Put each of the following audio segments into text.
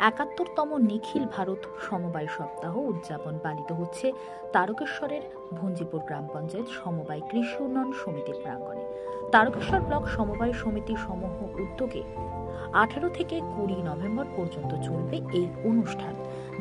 ৭১তম নিখিল ভারত সমবায় সপ্তাহ উদযাপন পালিত হচ্ছে তারকেশ্বরের ভঞ্জিপুর গ্রাম পঞ্চায়েত সমবায় কৃষি উন্নয়ন সমিতির প্রাঙ্গণে। তারকেশ্বর ব্লক সমবায় সমিতি সমূহ উদ্যোগে 18 থেকে 20 নভেম্বর পর্যন্ত চলবে এই অনুষ্ঠান,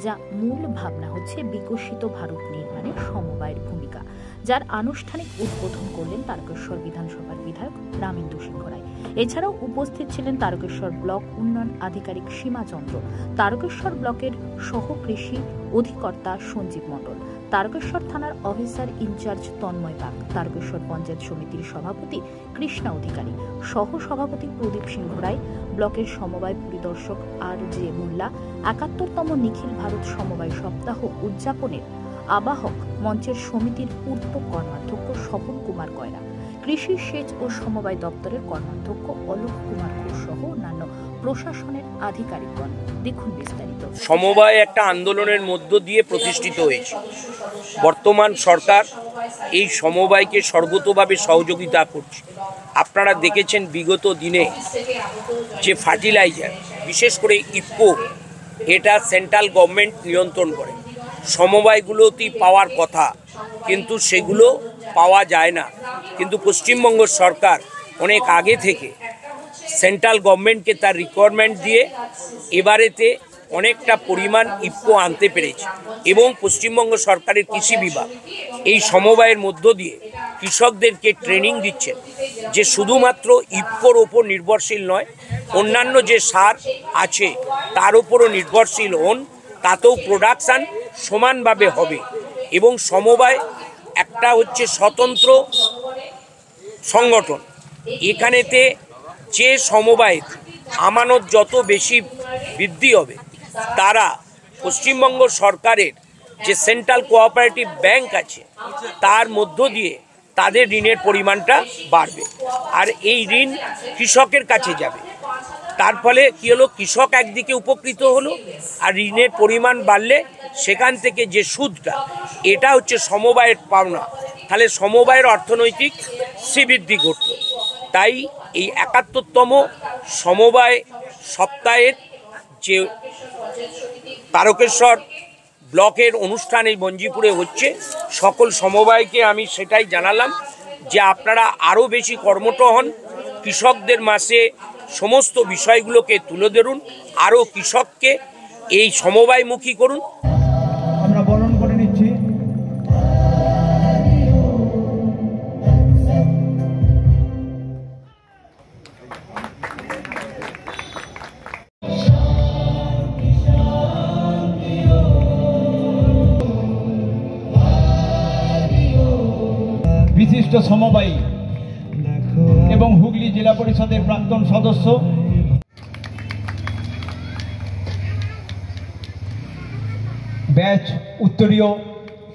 যা মূল ভাবনা হচ্ছে বিকশিত ভারত নির্মাণে সমবায়ের ভূমিকা, যার আনুষ্ঠানিক উদ্বোধন করলেন তারকেশ্বর বিধানসভার বিধায়ক রামেন্দু সিংহ রায়। এছাড়াও উপস্থিত ছিলেন তারকেশ্বর ব্লক উন্নয়ন আধিকারিক সীমা চন্দ্র, তারকেশ্বর ব্লকের সহ কৃষি অধিকর্তা সঞ্জীব মণ্ডল, তারকেশ্বর থানার অফিসার ইনচার্জ তন্ময় বাগ, তারকেশ্বর পঞ্চায়েত সমিতির সভাপতি কৃষ্ণা অধিকারী, সহ সভাপতি প্রদীপ সিংহ রায়, ব্লকের সমবায় পরিদর্শক আর জে মোল্লা, ৭১তম নিখিল ভারত সমবায় সপ্তাহ উদযাপনের আবাহক মঞ্চের সমিতির পূর্ত কর্মাধ্যক্ষ স্বপন কুমার কয়রা, কৃষি সেচ ও সমবায় দপ্তরের কর্মাধ্যক্ষ অলোক কুমার ঘোষ সহ অন্যান্য প্রশাসনের আধিকারিকগণ। দেখুন বিস্তারিত। সমবায় একটা আন্দোলনের মধ্য দিয়ে প্রতিষ্ঠিত হয়েছে। বর্তমান সরকার এই সমবায়কে সর্বতোভাবে সহযোগিতা করছে। আপনারা দেখেছেন বিগত দিনে যে ফার্টিলাইজার, বিশেষ করে ইফকো, এটা সেন্ট্রাল গভর্নমেন্ট নিয়ন্ত্রণ করে। সমবায়গুলোতেই পাওয়ার কথা, কিন্তু সেগুলো পাওয়া যায় না। কিন্তু পশ্চিমবঙ্গ সরকার অনেক আগে থেকে সেন্ট্রাল গভর্নমেন্টকে তার রিকোয়ারমেন্ট দিয়ে এবারেতে অনেকটা পরিমাণ ইফকো আনতে পেরেছে, এবং পশ্চিমবঙ্গ সরকারের কৃষি বিভাগ এই সমবায়ের মধ্য দিয়ে কৃষকদেরকে ট্রেনিং দিচ্ছেন যে শুধুমাত্র ইফকোর ওপর নির্ভরশীল নয়, অন্যান্য যে সার আছে তার উপরও নির্ভরশীল হন, তাতেও প্রোডাকশান সমানভাবে হবে। এবং সমবায় একটা হচ্ছে স্বতন্ত্র সংগঠন। এখানেতে যে সমবায় আমানত যত বেশি বৃদ্ধি হবে, তারা পশ্চিমবঙ্গ সরকারের যে সেন্ট্রাল কোঅপারেটিভ ব্যাংক আছে তার মধ্য দিয়ে তাদের ঋণের পরিমাণটা বাড়বে, আর এই ঋণ কৃষকের কাছে যাবে। তার ফলে কী হলো, কৃষক একদিকে উপকৃত হলো, আর ঋণের পরিমাণ বাড়লে সেখান থেকে যে সুদটা, এটা হচ্ছে সমবায়ের পাওনা। তাহলে সমবায়ের অর্থনৈতিক শ্রীবৃদ্ধি ঘটল। তাই এই ৭১তম সমবায় সপ্তাহের যে তারকেশ্বর ব্লকের অনুষ্ঠান এই মঞ্জিপুরে হচ্ছে, সকল সমবায়কে আমি সেটাই জানালাম যে আপনারা আরও বেশি কর্মঠ হন, কৃষকদের মাঝে সমস্ত বিষয়গুলোকে তুলে ধরুন, আরও কৃষককে এই সমবায়মুখী করুন। আমরা বরণ করে নিচ্ছি। বিশিষ্ট সমবায়ী এবং হুগলি জেলা পরিষদের প্রাক্তন সদস্য ব্যাচ উত্তরীয়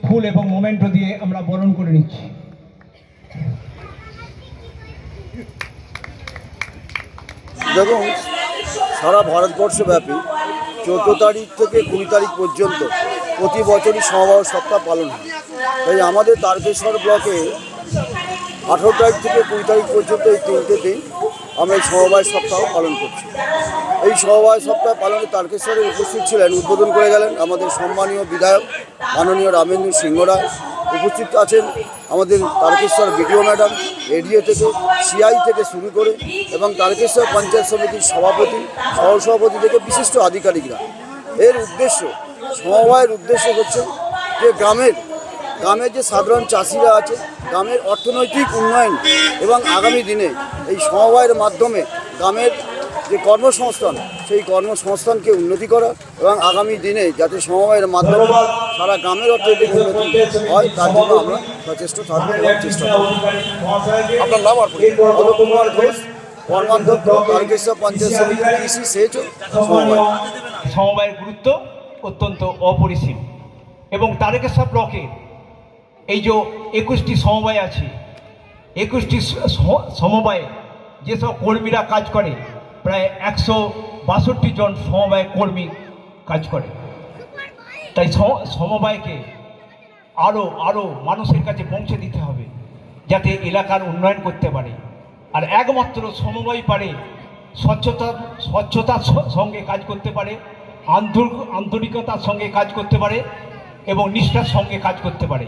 ফুল এবং মোমেন্টো দিয়ে আমরা বরণ করে নিচ্ছি। দেখুন, সারা ভারতবর্ষব্যাপী 14 তারিখ থেকে 20 তারিখ পর্যন্ত প্রতি বছরই সমবায় সপ্তাহ পালন হয়। তাই আমাদের তারকেশ্বর ব্লকে 18 তারিখ থেকে 20 তারিখ পর্যন্ত এই 3টে দিন আমরা এই সমবায় সপ্তাহ পালন করছি। এই সমবায় সপ্তাহ পালনে তারকেশ্বরে উপস্থিত ছিলেন, উদ্বোধন করে গেলেন আমাদের সম্মানীয় বিধায়ক মাননীয় রামেন্দু সিংহ রায়। উপস্থিত আছেন আমাদের তারকেশ্বর বিডিও ম্যাডাম, এডিএ থেকে সিআই থেকে শুরু করে, এবং তারকেশ্বর পঞ্চায়েত সমিতির সভাপতি, সহসভাপতি থেকে বিশিষ্ট আধিকারিকরা। এর উদ্দেশ্য, সমবায়ের উদ্দেশ্য হচ্ছে যে গ্রামের যে সাধারণ চাষিরা আছে, গ্রামের অর্থনৈতিক উন্নয়ন এবং আগামী দিনে এই সমবায়ের মাধ্যমে গ্রামের যে কর্মসংস্থান, সেই কর্মসংস্থানকে উন্নতি করা, এবং আগামী দিনে যাতে সমবায়ের মাধ্যমে সারা গ্রামের অর্থনৈতিক উন্নতি হয়, তার জন্য আমরা সচেষ্ট থাকবো এবং চেষ্টা করব। আপনার নাম? অলোক কুমার ঘোষ, কর্মাধ্যক্ষ, তারকেশ্বর পঞ্চায়েত সমিতি কৃষি সেচ সমবায়। সমবায়ের গুরুত্ব অত্যন্ত অপরিসীম, এবং তারকেশ্বর ব্লকে এই যে 21টি সমবায় আছে, 21টি সমবায়ে যেসব কর্মীরা কাজ করে, প্রায় 162 জন সমবায় কর্মী কাজ করে। তাই সমবায়কে আরও মানুষের কাছে পৌঁছে দিতে হবে, যাতে এলাকার উন্নয়ন করতে পারে। আর একমাত্র সমবায় পারে স্বচ্ছতার সঙ্গে কাজ করতে পারে, আন্তরিকতার সঙ্গে কাজ করতে পারে এবং নিষ্ঠার সঙ্গে কাজ করতে পারে।